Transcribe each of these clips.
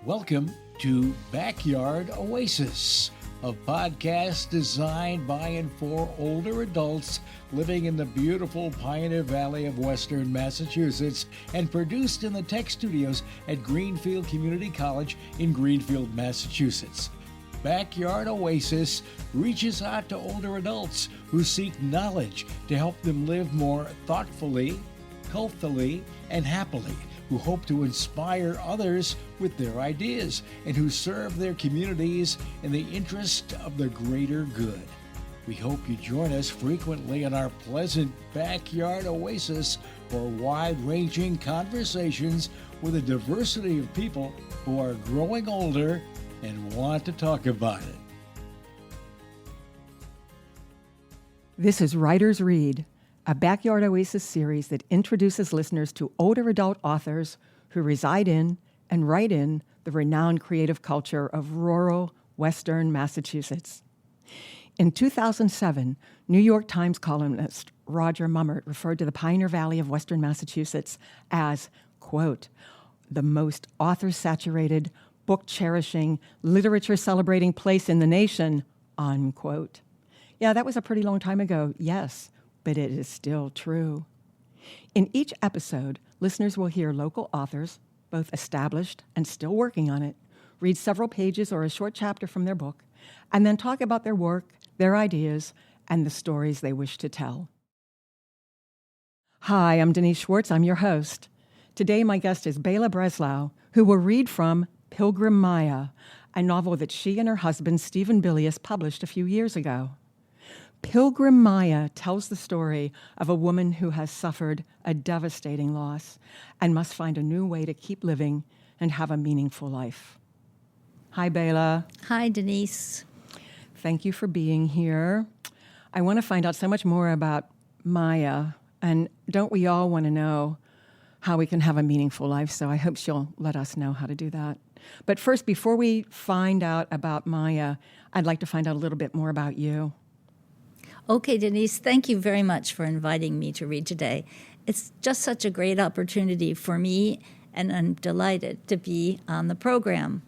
Welcome to Backyard Oasis, a podcast designed by and for older adults living in the beautiful Pioneer Valley of Western Massachusetts and produced in the tech studios at Greenfield Community College in Greenfield, Massachusetts. Backyard Oasis reaches out to older adults who seek knowledge to help them live more thoughtfully, healthily, and happily, who hope to inspire others with their ideas, and who serve their communities in the interest of the greater good. We hope you join us frequently in our pleasant Backyard Oasis for wide-ranging conversations with a diversity of people who are growing older and want to talk about it. This is Writers Read, a Backyard Oasis series that introduces listeners to older adult authors who reside in and write in the renowned creative culture of rural Western Massachusetts. In 2007, New York Times columnist Roger Mummert referred to the Pioneer Valley of Western Massachusetts as, quote, the most author-saturated, book-cherishing, literature-celebrating place in the nation, unquote. Yeah, that was a pretty long time ago, yes, but it is still true. In each episode, listeners will hear local authors, both established and still working on it, read several pages or a short chapter from their book, and then talk about their work, their ideas, and the stories they wish to tell. Hi, I'm Denise Schwartz. I'm your host. Today, my guest is Bela Breslau, who will read from Pilgrim Maya, a novel that she and her husband, Stephen Bilius, published a few years ago. Pilgrim Maya tells the story of a woman who has suffered a devastating loss and must find a new way to keep living and have a meaningful life. Hi, Bela. Hi, Denise. Thank you for being here. I want to find out so much more about Maya, and don't we all want to know how we can have a meaningful life? So I hope she'll let us know how to do that. But first, before we find out about Maya, I'd like to find out a little bit more about you. Okay, Denise, thank you very much for inviting me to read today. It's just such a great opportunity for me, and I'm delighted to be on the program.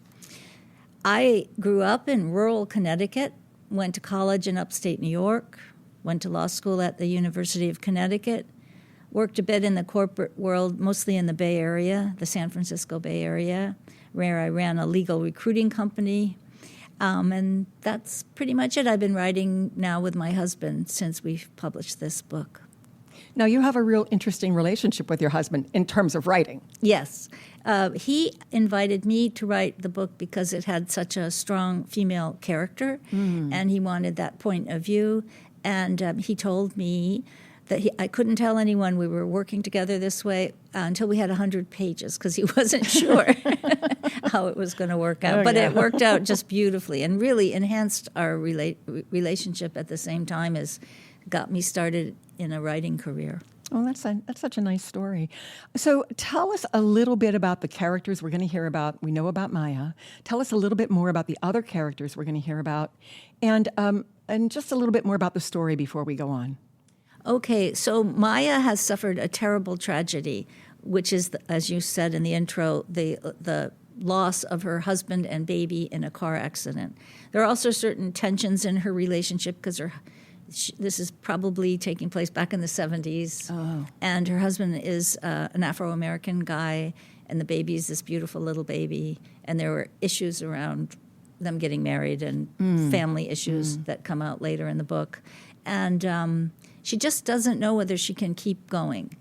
I grew up in rural Connecticut, went to college in upstate New York, went to law school at the University of Connecticut, worked a bit in the corporate world, mostly in the Bay Area, the San Francisco Bay Area, where I ran a legal recruiting company. And that's pretty much it. I've been writing now with my husband since we've published this book. Now, you have a real interesting relationship with your husband in terms of writing. Yes. He invited me to write the book because it had such a strong female character, and he wanted that point of view. And he told me that I couldn't tell anyone we were working together this way until we had 100 pages, because he wasn't sure how it was going to work out. But it worked out just beautifully and really enhanced our relationship at the same time as got me started in a writing career. Oh, that's such a nice story. So tell us a little bit about the characters we're going to hear about. We know about Maya. Tell us a little bit more about the other characters we're going to hear about, and just a little bit more about the story before we go on. Okay, so Maya has suffered a terrible tragedy, which is, as you said in the intro, the loss of her husband and baby in a car accident. There are also certain tensions in her relationship because this is probably taking place back in the 70s, and her husband is an Afro-American guy, and the baby is this beautiful little baby, and there were issues around them getting married and family issues that come out later in the book. And she just doesn't know whether she can keep going.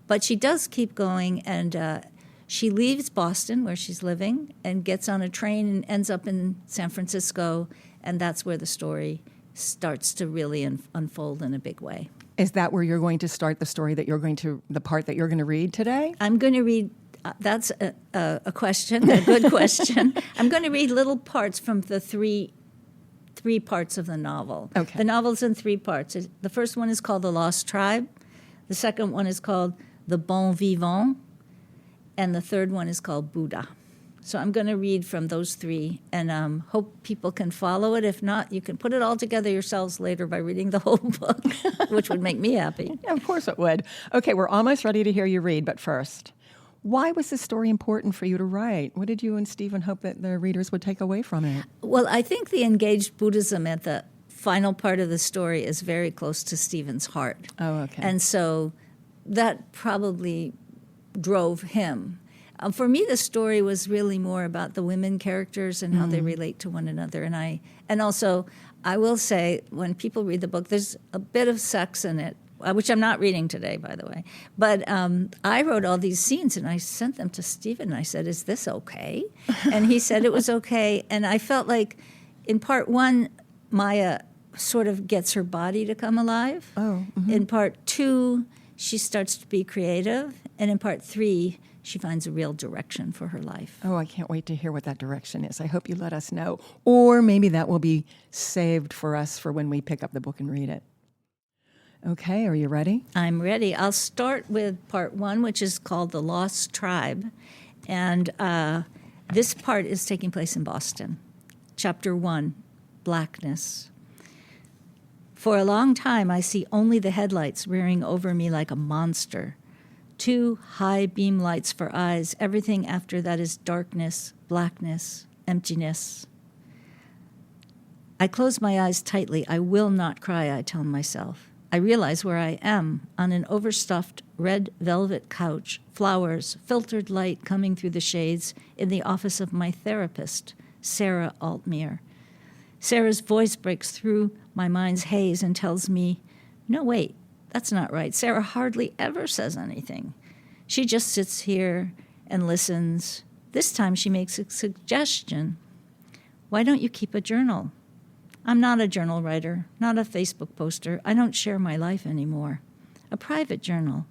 But she does keep going, and she leaves Boston, where she's living, and gets on a train and ends up in San Francisco, and that's where the story starts to really unfold in a big way. Is that where you're going to start the story the part that you're going to read today? I'm going to read, that's a question, a good question. I'm going to read little parts from the three parts of the novel. Okay. The novel's in 3 parts. The first one is called The Lost Tribe. The second one is called The Bon Vivant. And the third one is called Buddha. So I'm going to read from those 3 and hope people can follow it. If not, you can put it all together yourselves later by reading the whole book, which would make me happy. Yeah, of course it would. Okay, we're almost ready to hear you read, but first, Why was this story important for you to write? What did you and Stephen hope that the readers would take away from it? Well, I think the engaged Buddhism at the final part of the story is very close to Stephen's heart. Oh, okay. And so that probably drove him. For me, the story was really more about the women characters and how they relate to one another. And also, I will say, when people read the book, there's a bit of sex in it, which I'm not reading today, by the way. But I wrote all these scenes, and I sent them to Stephen. I said, is this okay? And he said it was okay. And I felt like in part one, Maya sort of gets her body to come alive. Oh, In part two, she starts to be creative. And in part three, she finds a real direction for her life. Oh, I can't wait to hear what that direction is. I hope you let us know. Or maybe that will be saved for us for when we pick up the book and read it. Okay, are you ready? I'm ready. I'll start with part one, which is called The Lost Tribe. And this part is taking place in Boston. Chapter 1, Blackness. For a long time, I see only the headlights rearing over me like a monster. 2 high beam lights for eyes. Everything after that is darkness, blackness, emptiness. I close my eyes tightly. I will not cry, I tell myself. I realize where I am, on an overstuffed red velvet couch, flowers, filtered light coming through the shades in the office of my therapist, Sarah Altmere. Sarah's voice breaks through my mind's haze and tells me, no, wait, that's not right. Sarah hardly ever says anything. She just sits here and listens. This time she makes a suggestion. Why don't you keep a journal? I'm not a journal writer, not a Facebook poster. I don't share my life anymore. A private journal.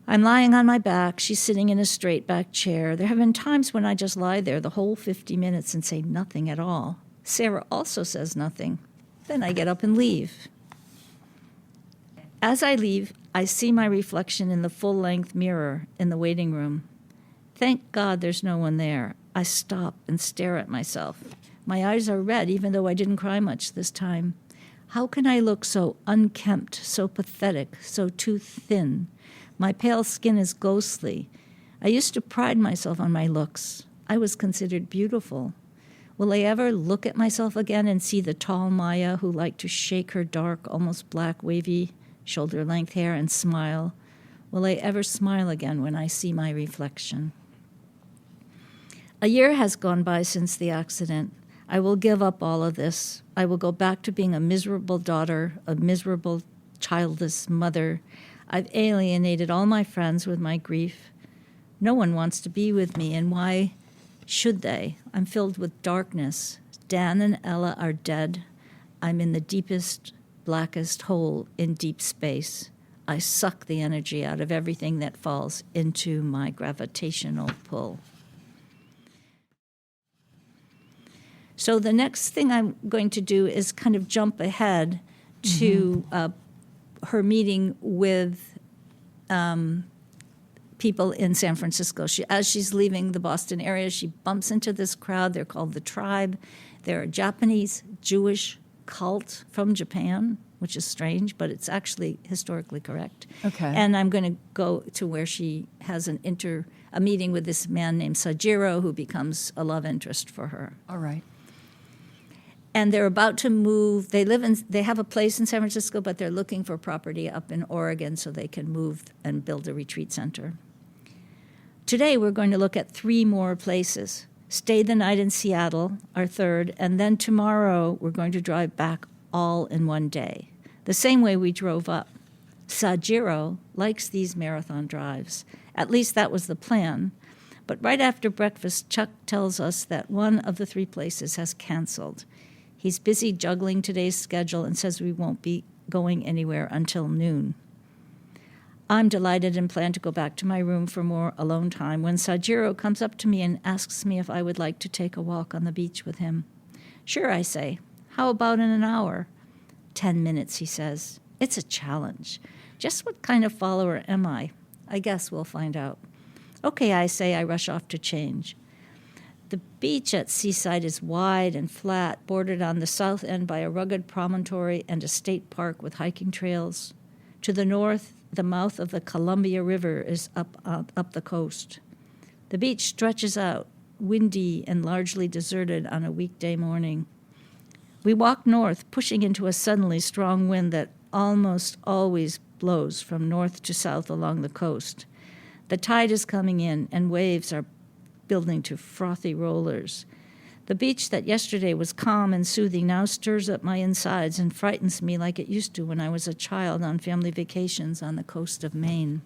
I'm lying on my back. She's sitting in a straight back chair. There have been times when I just lie there the whole 50 minutes and say nothing at all. Sarah also says nothing. Then I get up and leave. As I leave, I see my reflection in the full-length mirror in the waiting room. Thank God there's no one there. I stop and stare at myself. My eyes are red, even though I didn't cry much this time. How can I look so unkempt, so pathetic, so too thin? My pale skin is ghostly. I used to pride myself on my looks. I was considered beautiful. Will I ever look at myself again and see the tall Maya who liked to shake her dark, almost black, wavy, shoulder-length hair and smile? Will I ever smile again when I see my reflection? A year has gone by since the accident. I will give up all of this. I will go back to being a miserable daughter, a miserable, childless mother. I've alienated all my friends with my grief. No one wants to be with me, and why should they? I'm filled with darkness. Dan and Ella are dead. I'm in the deepest, blackest hole in deep space. I suck the energy out of everything that falls into my gravitational pull. So the next thing I'm going to do is kind of jump ahead to her meeting with people in San Francisco. As she's leaving the Boston area, she bumps into this crowd. They're called the Tribe. They're a Japanese Jewish cult from Japan, which is strange, but it's actually historically correct. Okay. And I'm going to go to where she has a meeting with this man named Sajiro, who becomes a love interest for her. All right. And they're about to move. They have a place in San Francisco, but they're looking for property up in Oregon so they can move and build a retreat center. Today, we're going to look at 3 more places. Stay the night in Seattle, our third, and then tomorrow we're going to drive back all in one day, the same way we drove up. Sajiro likes these marathon drives. At least that was the plan. But right after breakfast, Chuck tells us that one of the 3 places has canceled. He's busy juggling today's schedule and says we won't be going anywhere until noon. I'm delighted and plan to go back to my room for more alone time when Sajiro comes up to me and asks me if I would like to take a walk on the beach with him. Sure, I say. How about in an hour? 10 minutes, he says. It's a challenge. Just what kind of follower am I? I guess we'll find out. Okay, I say. I rush off to change. The beach at Seaside is wide and flat, bordered on the south end by a rugged promontory and a state park with hiking trails. To the north, the mouth of the Columbia River is up the coast. The beach stretches out, windy and largely deserted on a weekday morning. We walk north, pushing into a suddenly strong wind that almost always blows from north to south along the coast. The tide is coming in, and waves are building to frothy rollers. The beach that yesterday was calm and soothing now stirs up my insides and frightens me like it used to when I was a child on family vacations on the coast of Maine.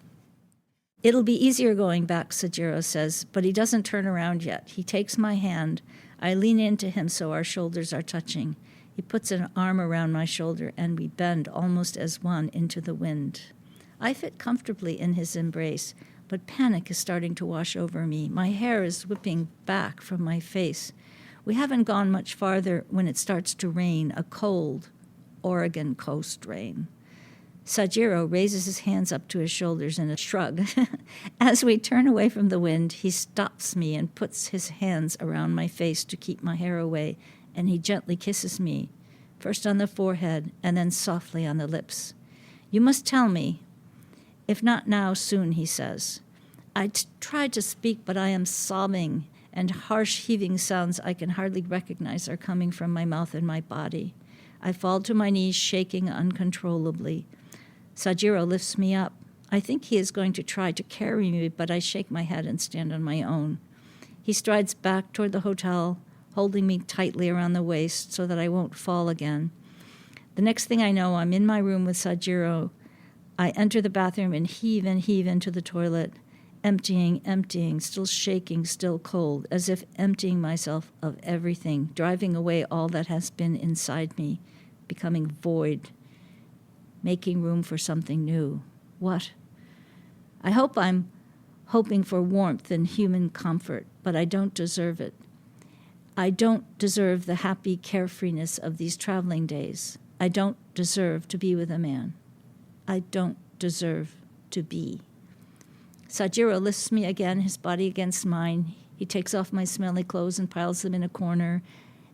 It'll be easier going back, Sajiro says, but he doesn't turn around yet. He takes my hand. I lean into him so our shoulders are touching. He puts an arm around my shoulder, and we bend almost as one into the wind. I fit comfortably in his embrace, but panic is starting to wash over me. My hair is whipping back from my face. We haven't gone much farther when it starts to rain, a cold Oregon coast rain. Sajiro raises his hands up to his shoulders in a shrug. As we turn away from the wind, he stops me and puts his hands around my face to keep my hair away, and he gently kisses me, first on the forehead and then softly on the lips. You must tell me. If not now, soon, he says. I tried to speak, but I am sobbing, and harsh heaving sounds I can hardly recognize are coming from my mouth and my body. I fall to my knees, shaking uncontrollably. Sajiro lifts me up. I think he is going to try to carry me, but I shake my head and stand on my own. He strides back toward the hotel, holding me tightly around the waist so that I won't fall again. The next thing I know, I'm in my room with Sajiro. I enter the bathroom and heave into the toilet, emptying, still shaking, still cold, as if emptying myself of everything, driving away all that has been inside me, becoming void, making room for something new. What? I hope I'm hoping for warmth and human comfort, but I don't deserve it. I don't deserve the happy carefreeness of these traveling days. I don't deserve to be with a man. I don't deserve to be. Sajiro lifts me again, his body against mine. He takes off my smelly clothes and piles them in a corner,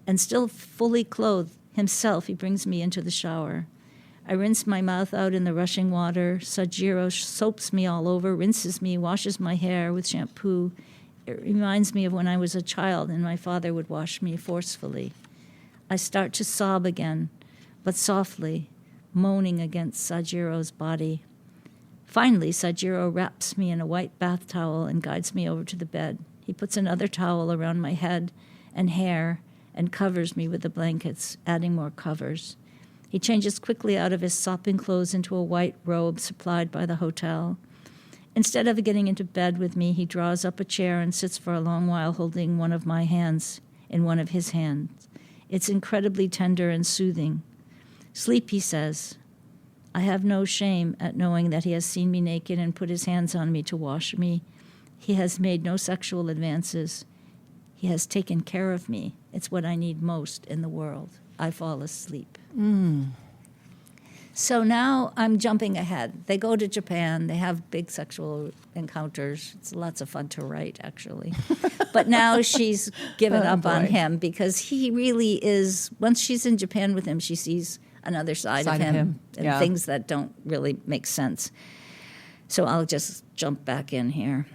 and still fully clothed himself, he brings me into the shower. I rinse my mouth out in the rushing water. Sajiro soaps me all over, rinses me, washes my hair with shampoo. It reminds me of when I was a child and my father would wash me forcefully. I start to sob again, but softly, moaning against Sajiro's body. Finally, Sajiro wraps me in a white bath towel and guides me over to the bed. He puts another towel around my head and hair and covers me with the blankets, adding more covers. He changes quickly out of his sopping clothes into a white robe supplied by the hotel. Instead of getting into bed with me, he draws up a chair and sits for a long while holding one of my hands in one of his hands. It's incredibly tender and soothing. Sleep, he says. I have no shame at knowing that he has seen me naked and put his hands on me to wash me. He has made no sexual advances. He has taken care of me. It's what I need most in the world. I fall asleep. So now I'm jumping ahead. They go to Japan. They have big sexual encounters. It's lots of fun to write, actually. But now she's given up on him because he really is, once she's in Japan with him, she sees another side of him. And things that don't really make sense. So I'll just jump back in here.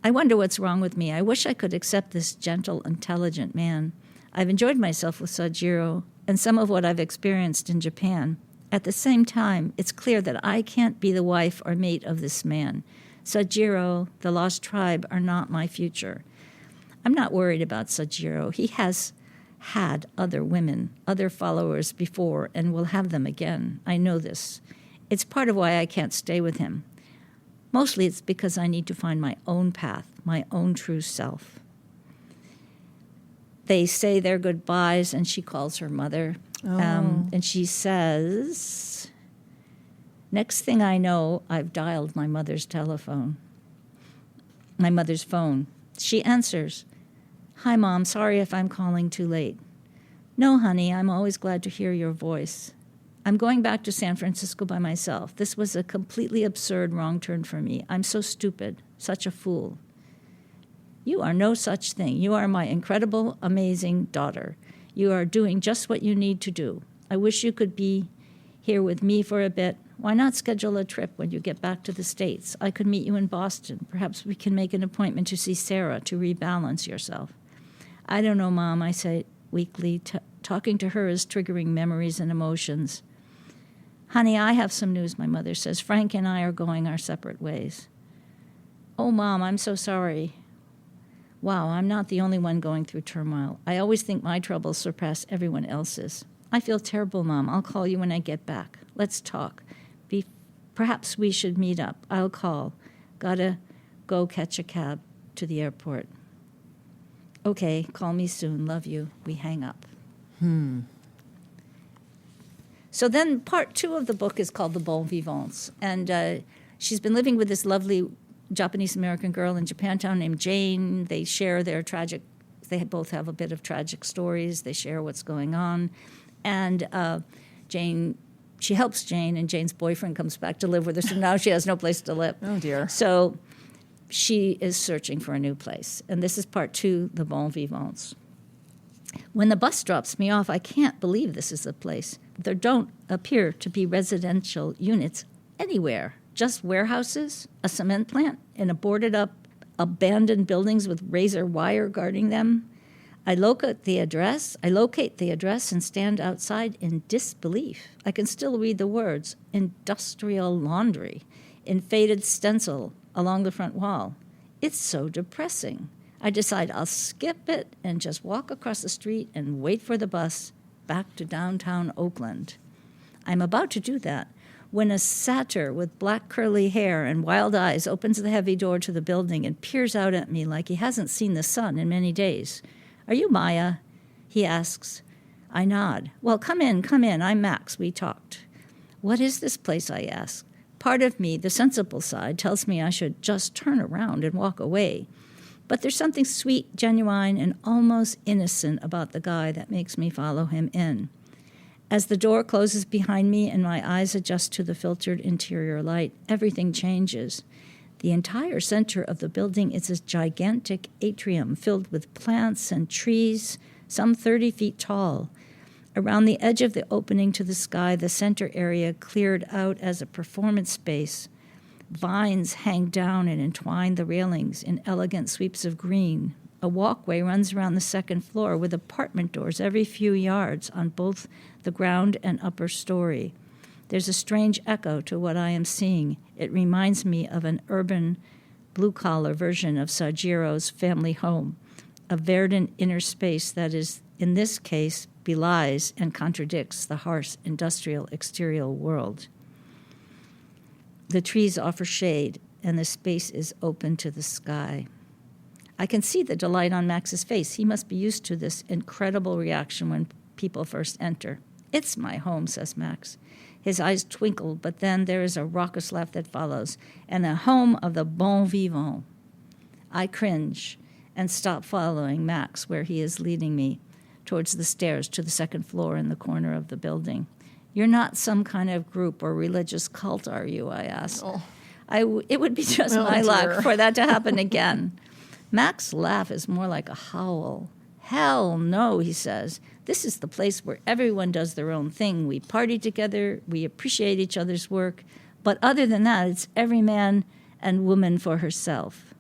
I wonder what's wrong with me. I wish I could accept this gentle, intelligent man. I've enjoyed myself with Sajiro and some of what I've experienced in Japan. At the same time, it's clear that I can't be the wife or mate of this man. Sajiro, the lost tribe, are not my future. I'm not worried about Sajiro. He has had other women, other followers before, and will have them again. I know this. It's part of why I can't stay with him. Mostly it's because I need to find my own path, my own true self. They say their goodbyes, and she calls her mother. And she says, next thing I know, I've dialed my mother's phone. She answers, Hi, Mom, sorry if I'm calling too late. No, honey, I'm always glad to hear your voice. I'm going back to San Francisco by myself. This was a completely absurd wrong turn for me. I'm so stupid, such a fool. You are no such thing. You are my incredible, amazing daughter. You are doing just what you need to do. I wish you could be here with me for a bit. Why not schedule a trip when you get back to the States? I could meet you in Boston. Perhaps we can make an appointment to see Sarah to rebalance yourself. I don't know, Mom, I say weakly. Talking to her is triggering memories and emotions. Honey, I have some news, my mother says. Frank and I are going our separate ways. Oh, Mom, I'm so sorry. Wow, I'm not the only one going through turmoil. I always think my troubles surpass everyone else's. I feel terrible, Mom. I'll call you when I get back. Let's talk. Perhaps we should meet up. I'll call. Gotta go catch a cab to the airport. Okay, call me soon. Love you. We hang up. So then part 2 of the book is called The Bon Vivants. And she's been living with this lovely Japanese-American girl in Japantown named Jane. They share their tragic, they both have a bit of tragic stories. They share what's going on. And Jane, she helps Jane, and Jane's boyfriend comes back to live with her, so now she has no place to live. Oh, dear. So she is searching for a new place. And this is part 2, The Bon Vivants. When the bus drops me off, I can't believe this is the place. There don't appear to be residential units anywhere, just warehouses, a cement plant, and a boarded-up, abandoned buildings with razor wire guarding them. I locate the address and stand outside in disbelief. I can still read the words, industrial laundry, in faded stencil along the front wall. It's so depressing. I decide I'll skip it and just walk across the street and wait for the bus back to downtown Oakland. I'm about to do that when a satyr with black curly hair and wild eyes opens the heavy door to the building and peers out at me like he hasn't seen the sun in many days. Are you Maya? He asks. I nod. Well, come in. I'm Max. We talked. What is this place? I ask. Part of me, the sensible side, tells me I should just turn around and walk away. But there's something sweet, genuine, and almost innocent about the guy that makes me follow him in. As the door closes behind me and my eyes adjust to the filtered interior light, everything changes. The entire center of the building is a gigantic atrium filled with plants and trees, some 30 feet tall. Around the edge of the opening to the sky, the center area cleared out as a performance space. Vines hang down and entwine the railings in elegant sweeps of green. A walkway runs around the second floor with apartment doors every few yards on both the ground and upper story. There's a strange echo to what I am seeing. It reminds me of an urban, blue-collar version of Sajiro's family home, a verdant inner space that is, in this case, belies and contradicts the harsh industrial exterior world. The trees offer shade, and the space is open to the sky. I can see the delight on Max's face. He must be used to this incredible reaction when people first enter. It's my home, says Max. His eyes twinkle, but then there is a raucous laugh that follows, and the home of the bon vivant. I cringe and stop following Max where he is leading me, towards the stairs to the second floor in the corner of the building. You're not some kind of group or religious cult, are you? I ask. Oh. It would be just my luck for that to happen again. Max's laugh is more like a howl. Hell no, he says. This is the place where everyone does their own thing. We party together, we appreciate each other's work, but other than that, it's every man and woman for herself.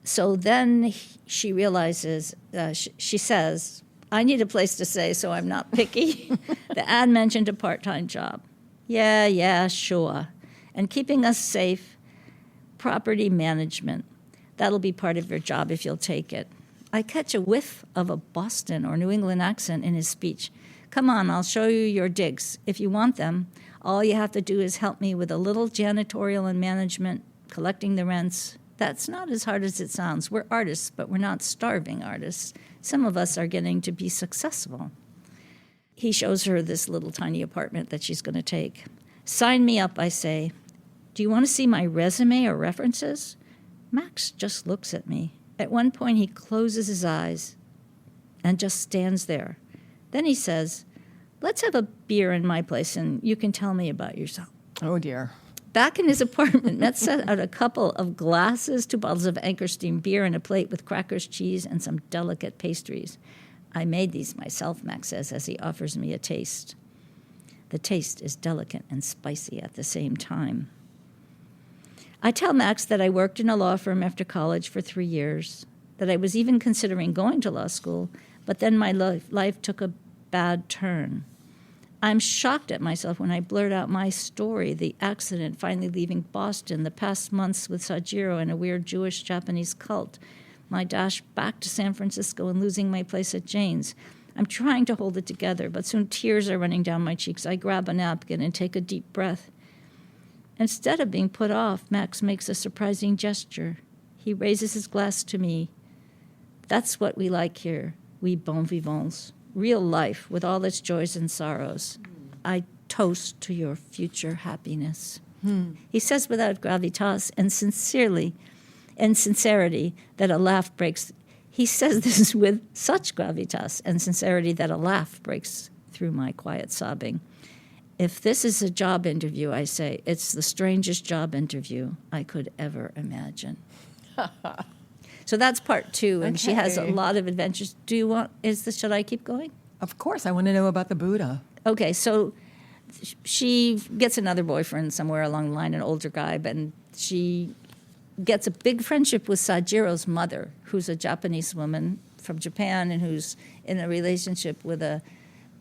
So then she realizes, she says, I need a place to stay so I'm not picky. The ad mentioned a part-time job. Yeah, sure. And keeping us safe, property management. That'll be part of your job if you'll take it. I catch a whiff of a Boston or New England accent in his speech. Come on, I'll show you your digs. If you want them, all you have to do is help me with a little janitorial and management, collecting the rents. That's not as hard as it sounds. We're artists, but we're not starving artists. Some of us are getting to be successful. He shows her this little tiny apartment that she's going to take. Sign me up, I say. Do you want to see my resume or references? Max just looks at me. At one point, he closes his eyes and just stands there. Then he says, let's have a beer in my place and you can tell me about yourself. Oh, dear. Back in his apartment, Matt set out a couple of glasses, 2 bottles of Anchor Steam beer, and a plate with crackers, cheese, and some delicate pastries. I made these myself, Max says, as he offers me a taste. The taste is delicate and spicy at the same time. I tell Max that I worked in a law firm after college for 3 years, that I was even considering going to law school, but then my life took a bad turn. I'm shocked at myself when I blurt out my story, the accident, finally leaving Boston, the past months with Sajiro and a weird Jewish-Japanese cult, my dash back to San Francisco and losing my place at Jane's. I'm trying to hold it together, but soon tears are running down my cheeks. I grab a napkin and take a deep breath. Instead of being put off, Max makes a surprising gesture. He raises his glass to me. That's what we like here, we bon vivants. Real life with all its joys and sorrows. I toast to your future happiness. He says without gravitas and sincerity that a laugh breaks. He says this with such gravitas and sincerity that a laugh breaks through my quiet sobbing. If this is a job interview, I say, it's the strangest job interview I could ever imagine. So that's part 2, and she has a lot of adventures. Should I keep going? Of course, I want to know about the Buddha. Okay, so she gets another boyfriend somewhere along the line, an older guy, and she gets a big friendship with Sajiro's mother, who's a Japanese woman from Japan and who's in a relationship with a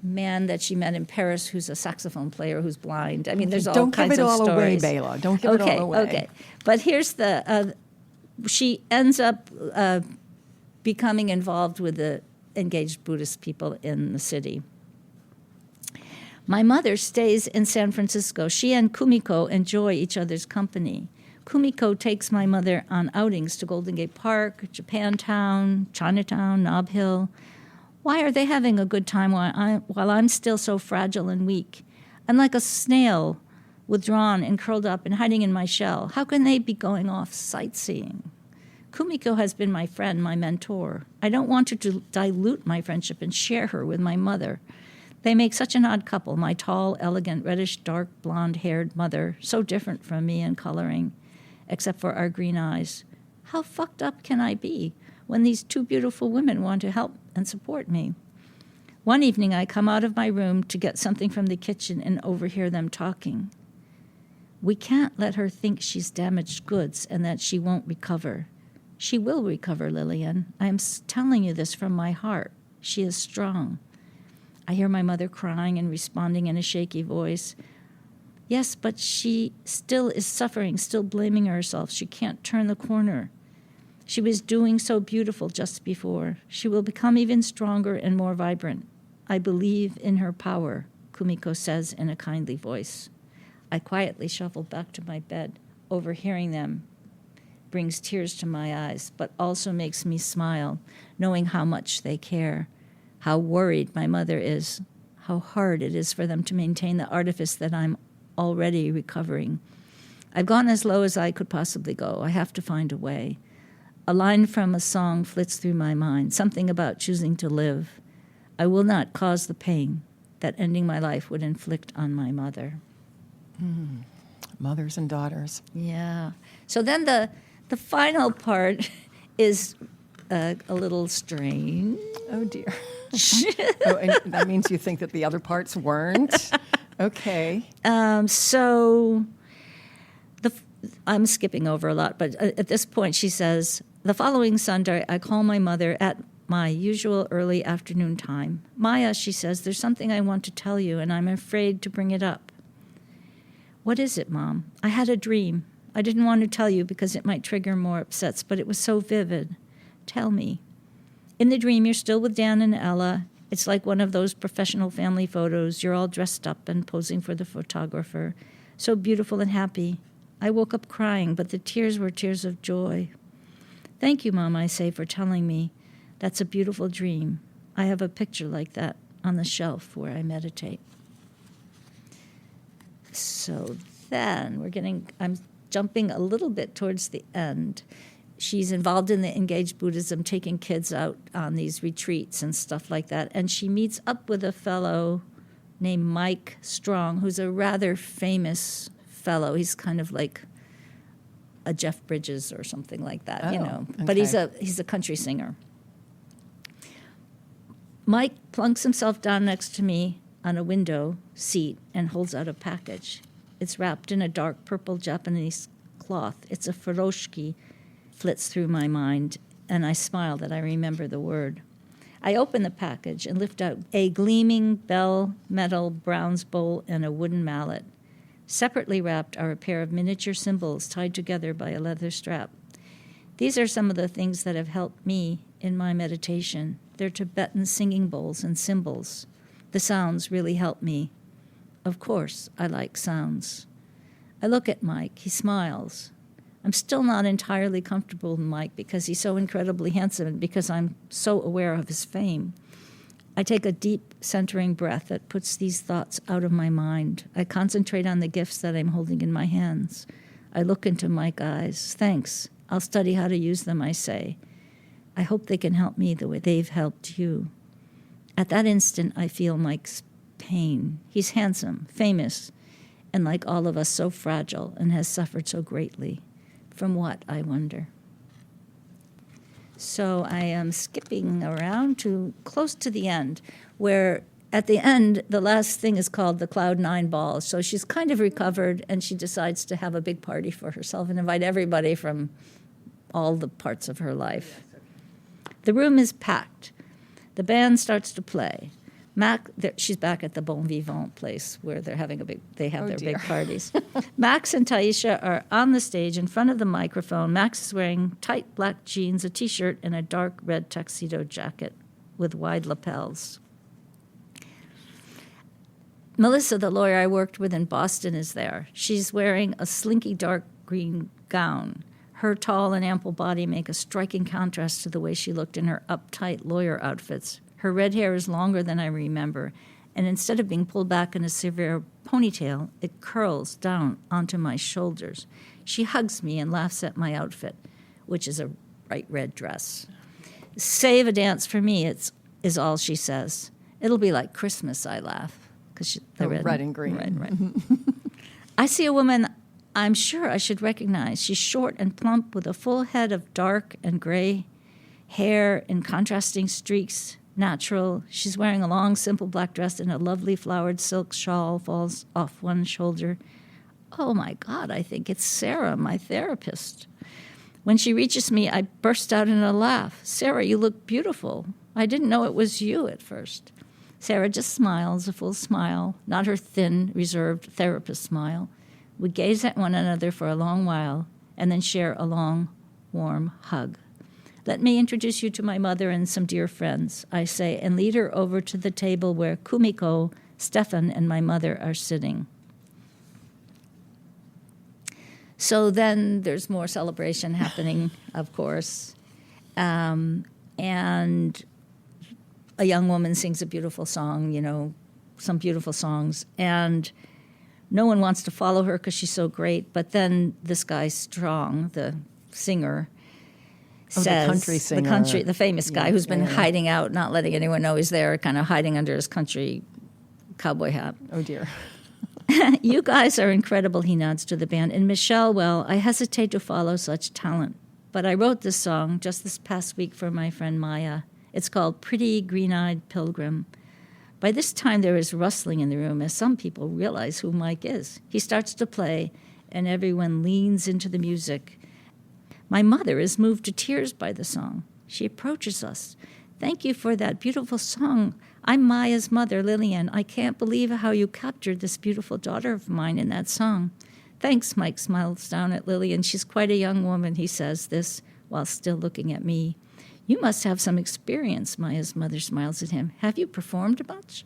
man that she met in Paris who's a saxophone player who's blind. I mean, there's all kinds of stories. Don't give it all away, Bela. Don't give it all away. Okay, but here's the... she ends up becoming involved with the engaged Buddhist people in the city. My mother stays in San Francisco. She and Kumiko enjoy each other's company. Kumiko takes my mother on outings to Golden Gate Park, Japantown, Chinatown, Nob Hill. Why are they having a good time while I'm still so fragile and weak? I'm like a snail, withdrawn and curled up and hiding in my shell. How can they be going off sightseeing? Kumiko has been my friend, my mentor. I don't want to dilute my friendship and share her with my mother. They make such an odd couple, my tall, elegant, reddish, dark, blonde-haired mother, so different from me in coloring, except for our green eyes. How fucked up can I be when these two beautiful women want to help and support me? One evening, I come out of my room to get something from the kitchen and overhear them talking. We can't let her think she's damaged goods and that she won't recover. She will recover, Lillian. I am telling you this from my heart. She is strong. I hear my mother crying and responding in a shaky voice. Yes, but she still is suffering, still blaming herself. She can't turn the corner. She was doing so beautiful just before. She will become even stronger and more vibrant. I believe in her power, Kumiko says in a kindly voice. I quietly shuffle back to my bed. Overhearing them brings tears to my eyes, but also makes me smile, knowing how much they care, how worried my mother is, how hard it is for them to maintain the artifice that I'm already recovering. I've gone as low as I could possibly go. I have to find a way. A line from a song flits through my mind, something about choosing to live. I will not cause the pain that ending my life would inflict on my mother. Mothers and daughters. Yeah. So then the final part is a little strange. Oh, dear. Oh, and that means you think that the other parts weren't? Okay. So I'm skipping over a lot, but at this point she says, the following Sunday, I call my mother at my usual early afternoon time. Maya, she says, there's something I want to tell you, and I'm afraid to bring it up. What is it, Mom? I had a dream. I didn't want to tell you because it might trigger more upsets, but it was so vivid. Tell me. In the dream, you're still with Dan and Ella. It's like one of those professional family photos. You're all dressed up and posing for the photographer. So beautiful and happy. I woke up crying, but the tears were tears of joy. Thank you, Mom, I say, for telling me. That's a beautiful dream. I have a picture like that on the shelf where I meditate. So then I'm jumping a little bit towards the end. She's involved in the engaged Buddhism, taking kids out on these retreats and stuff like that. And she meets up with a fellow named Mike Strong, who's a rather famous fellow. He's kind of like a Jeff Bridges or something like that, Okay. But he's a country singer. Mike plunks himself down next to me on a window seat and holds out a package. It's wrapped in a dark purple Japanese cloth. It's a furoshiki, flits through my mind, and I smile that I remember the word. I open the package and lift out a gleaming bell metal bronze bowl and a wooden mallet. Separately wrapped are a pair of miniature cymbals tied together by a leather strap. These are some of the things that have helped me in my meditation. They're Tibetan singing bowls and cymbals. The sounds really help me. Of course, I like sounds. I look at Mike. He smiles. I'm still not entirely comfortable with Mike because he's so incredibly handsome and because I'm so aware of his fame. I take a deep, centering breath that puts these thoughts out of my mind. I concentrate on the gifts that I'm holding in my hands. I look into Mike's eyes. Thanks. I'll study how to use them, I say. I hope they can help me the way they've helped you. At that instant, I feel Mike's pain. He's handsome, famous, and like all of us, so fragile and has suffered so greatly. From what, I wonder? So I am skipping around to close to the end, where at the end, the last thing is called the Cloud 9 Ball. So she's kind of recovered, and she decides to have a big party for herself and invite everybody from all the parts of her life. The room is packed. The band starts to play. She's back at the Bon Vivant place where they have their big parties. Max and Taisha are on the stage in front of the microphone. Max is wearing tight black jeans, a T-shirt, and a dark red tuxedo jacket with wide lapels. Melissa, the lawyer I worked with in Boston, is there. She's wearing a slinky dark green gown. Her tall and ample body make a striking contrast to the way she looked in her uptight lawyer outfits. Her red hair is longer than I remember, and instead of being pulled back in a severe ponytail, it curls down onto my shoulders. She hugs me and laughs at my outfit, which is a bright red dress. Save a dance for me, is all she says. It'll be like Christmas, I laugh. Red and green. Red. I see a woman I'm sure I should recognize. She's short and plump with a full head of dark and gray hair in contrasting streaks. Natural. She's wearing a long, simple black dress, and a lovely flowered silk shawl falls off one shoulder. Oh, my God, I think it's Sarah, my therapist. When she reaches me, I burst out in a laugh. Sarah, you look beautiful. I didn't know it was you at first. Sarah just smiles, a full smile, not her thin, reserved therapist smile. We gaze at one another for a long while and then share a long, warm hug. Let me introduce you to my mother and some dear friends, I say, and lead her over to the table where Kumiko, Stefan, and my mother are sitting. So then there's more celebration happening, of course. And a young woman sings a beautiful song, some beautiful songs. And no one wants to follow her because she's so great. But then this guy, Strong, the singer, says, the country singer. The famous guy who's been hiding out, not letting anyone know he's there, kind of hiding under his country cowboy hat. Oh, dear. You guys are incredible, he nods to the band. And Michelle, well, I hesitate to follow such talent. But I wrote this song just this past week for my friend Maya. It's called Pretty Green-Eyed Pilgrim. By this time, there is rustling in the room as some people realize who Mike is. He starts to play, and everyone leans into the music. My mother is moved to tears by the song. She approaches us. Thank you for that beautiful song. I'm Maya's mother, Lillian. I can't believe how you captured this beautiful daughter of mine in that song. Thanks, Mike smiles down at Lillian. She's quite a young woman, he says this while still looking at me. You must have some experience, Maya's mother smiles at him. Have you performed much?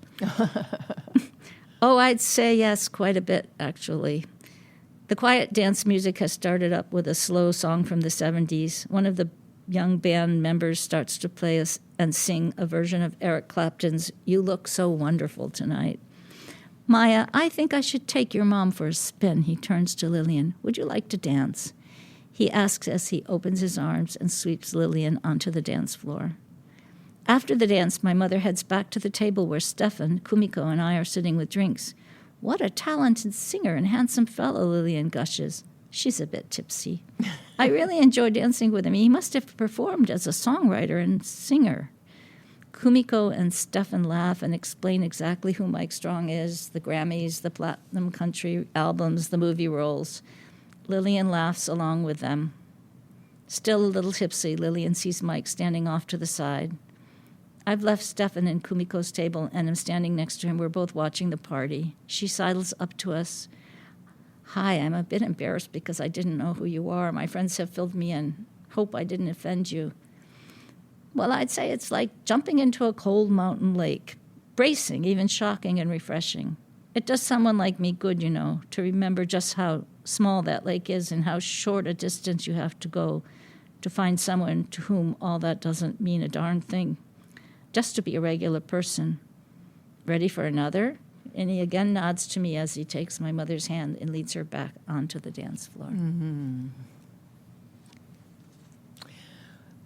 Oh, I'd say yes, quite a bit, actually. The quiet dance music has started up with a slow song from the 70s. One of the young band members starts to play and sing a version of Eric Clapton's You Look So Wonderful Tonight. Maya, I think I should take your mom for a spin. He turns to Lillian. Would you like to dance? He asks as he opens his arms and sweeps Lillian onto the dance floor. After the dance, my mother heads back to the table where Stefan, Kumiko, and I are sitting with drinks. What a talented singer and handsome fellow, Lillian gushes. She's a bit tipsy. I really enjoy dancing with him. He must have performed as a songwriter and singer. Kumiko and Stefan laugh and explain exactly who Mike Strong is, the Grammys, the Platinum Country albums, the movie roles. Lillian laughs along with them. Still a little tipsy, Lillian sees Mike standing off to the side. I've left Stefan and Kumiko's table and am standing next to him. We're both watching the party. She sidles up to us. Hi, I'm a bit embarrassed because I didn't know who you are. My friends have filled me in. Hope I didn't offend you. Well, I'd say it's like jumping into a cold mountain lake. Bracing, even shocking and refreshing. It does someone like me good, you know, to remember just how small that lake is and how short a distance you have to go to find someone to whom all that doesn't mean a darn thing. Just to be a regular person. Ready for another? And he again nods to me as he takes my mother's hand and leads her back onto the dance floor. Mm-hmm.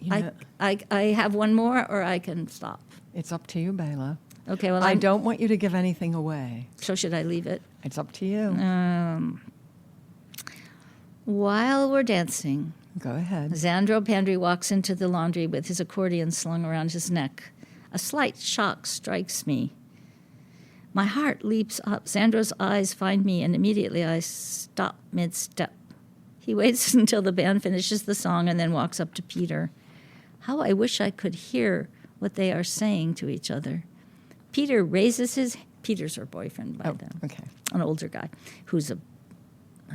You know, I have one more, or I can stop. it's up to you, Bela. Okay, well, I don't want you to give anything away. So should I leave it? It's up to you. While we're dancing, Go ahead. Xandro Pandry walks into the laundry with his accordion slung around his neck. A slight shock strikes me. My heart leaps up. Xandro's eyes find me, and immediately I stop mid-step. He waits until the band finishes the song and then walks up to Peter. How I wish I could hear what they are saying to each other. Peter raises his... Peter's her boyfriend by then. Okay. An older guy who's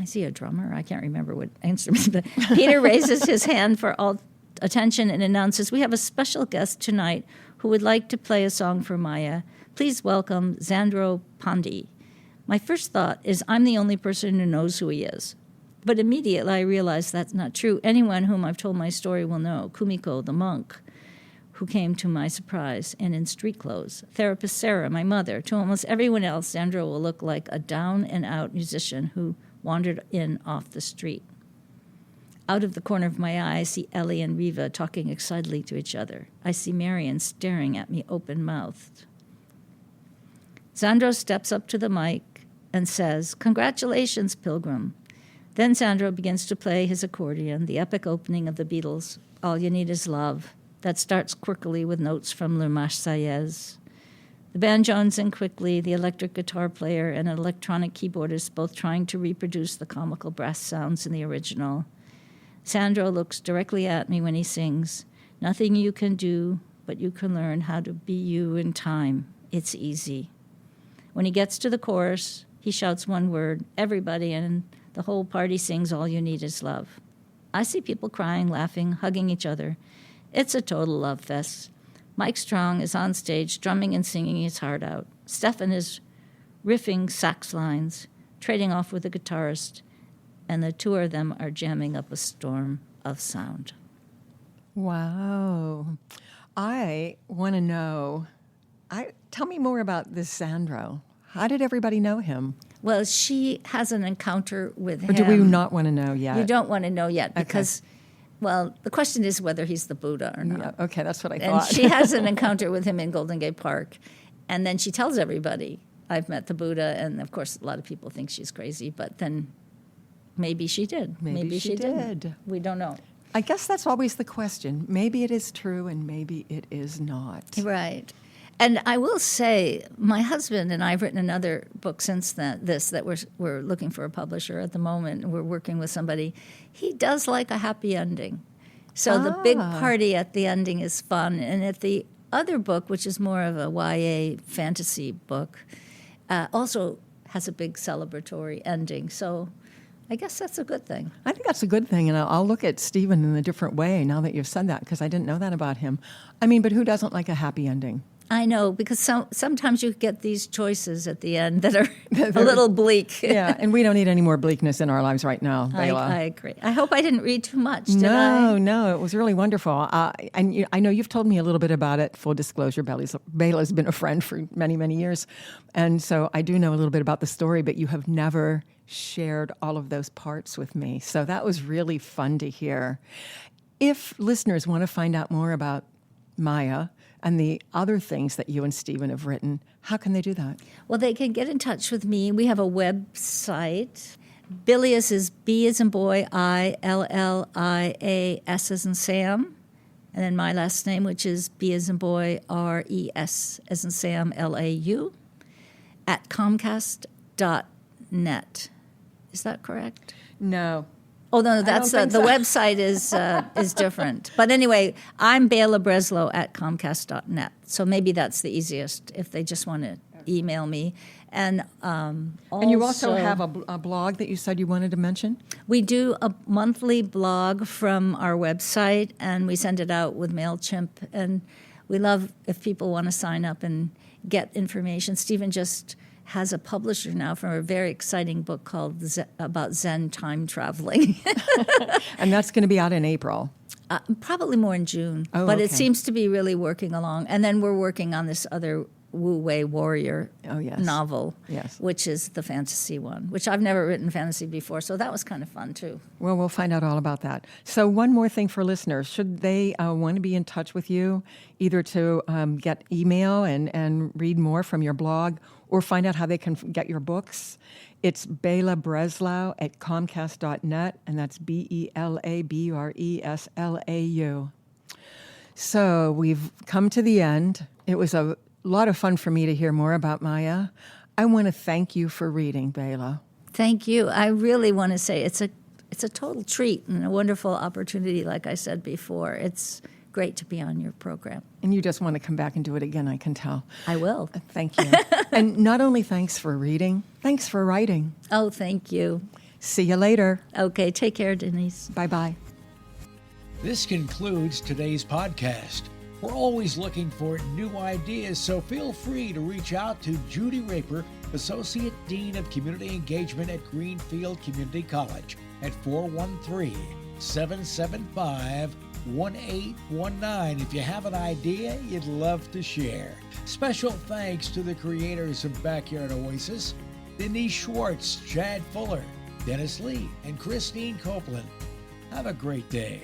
is he a drummer? I can't remember what instrument. But Peter raises his hand for all attention and announces, we have a special guest tonight who would like to play a song for Maya. Please welcome Xandro Pandey. My first thought is I'm the only person who knows who he is. But immediately I realize that's not true. Anyone whom I've told my story will know. Kumiko, the monk, who came to my surprise and in street clothes. Therapist Sarah, my mother. To almost everyone else, Xandro will look like a down-and-out musician who wandered in off the street. Out of the corner of my eye, I see Ellie and Riva talking excitedly to each other. I see Marion staring at me open-mouthed. Xandro steps up to the mic and says, "Congratulations, Pilgrim." Then Xandro begins to play his accordion, the epic opening of the Beatles' All You Need Is Love, that starts quirkily with notes from Le Marseillaise. The band joins in quickly, the electric guitar player and an electronic keyboardist both trying to reproduce the comical brass sounds in the original. Xandro looks directly at me when he sings, "Nothing you can do, but you can learn how to be you in time. It's easy." When he gets to the chorus, he shouts one word, everybody, and the whole party sings All You Need Is Love. I see people crying, laughing, hugging each other. It's a total love fest. Mike Strong is on stage, drumming and singing his heart out. Stefan is riffing sax lines, trading off with the guitarist, and the two of them are jamming up a storm of sound. Wow. I want to know, tell me more about this Xandro. How did everybody know him? Well, she has an encounter with him. Or do we not want to know yet? You don't want to know yet because, well, the question is whether he's the Buddha or not. Yeah, okay, that's what I And thought. she has an encounter with him in Golden Gate Park. And then she tells everybody, I've met the Buddha. And, of course, a lot of people think she's crazy. But then maybe she did. Maybe she didn't. did. We don't know. I guess that's always the question. Maybe it is true and maybe it is not. Right. And I will say, my husband and I have written another book since that we're looking for a publisher at the moment. We're working with somebody. He does like a happy ending. So the big party at the ending is fun. And at the other book, which is more of a YA fantasy book, also has a big celebratory ending. So I guess that's a good thing. I think that's a good thing, and I'll look at Stephen in a different way now that you've said that, because I didn't know that about him. I mean, but who doesn't like a happy ending? I know, because sometimes you get these choices at the end that are a little bleak. Yeah, and we don't need any more bleakness in our lives right now, Bela. I agree. I hope I didn't read too much, did I? No, it was really wonderful. And I know you've told me a little bit about it. Full disclosure, Bela's been a friend for many, many years. And so I do know a little bit about the story, but you have never shared all of those parts with me. So that was really fun to hear. If listeners want to find out more about Maya and the other things that you and Stephen have written, how can they do that? Well, they can get in touch with me. We have a website. Bilias is B as in boy, ILLIAS as in Sam, And then my last name, which is B as in boy, R-E-S as in Sam, L-A-U, at Comcast.net. Is that correct? No. Oh, no, that's don't think the so. website is different. But anyway, I'm Bela Breslau at Comcast.net. So maybe that's the easiest if they just want to email me. And And you also have a blog that you said you wanted to mention? we do a monthly blog from our website, and we send it out with MailChimp. And we love if people want to sign up and get information. Stephen just has a publisher now for a very exciting book called about Zen time traveling. And that's going to be out in April. Probably more in June. Oh, but it okay. seems to be really working along. And then we're working on this other Wu Wei warrior Oh, yes. novel, Yes. which is the fantasy one, which I've never written fantasy before. So that was kind of fun, too. Well, we'll find out all about that. So one more thing for listeners. Should they want to be in touch with you, either to get email and read more from your blog or find out how they can get your books, it's Bela Breslau at Comcast.net, and that's BELABRESLAU. So we've come to the end. It was a lot of fun for me to hear more about Maya. I want to thank you for reading, Bela. Thank you. I really want to say it's a total treat and a wonderful opportunity, like I said before. It's great to be on your program. And you just want to come back and do it again, I can tell. I will. Thank you. And not only thanks for reading, thanks for writing. Oh, thank you. See you later. Okay, take care, Denise. Bye-bye. This concludes today's podcast. We're always looking for new ideas, so feel free to reach out to Judy Raper, Associate Dean of Community Engagement at Greenfield Community College, at 413-775-1819 if you have an idea you'd love to share. Special thanks to the creators of Backyard Oasis, Denise Schwartz, Chad Fuller, Dennis Lee, and Christine Copeland. Have a great day.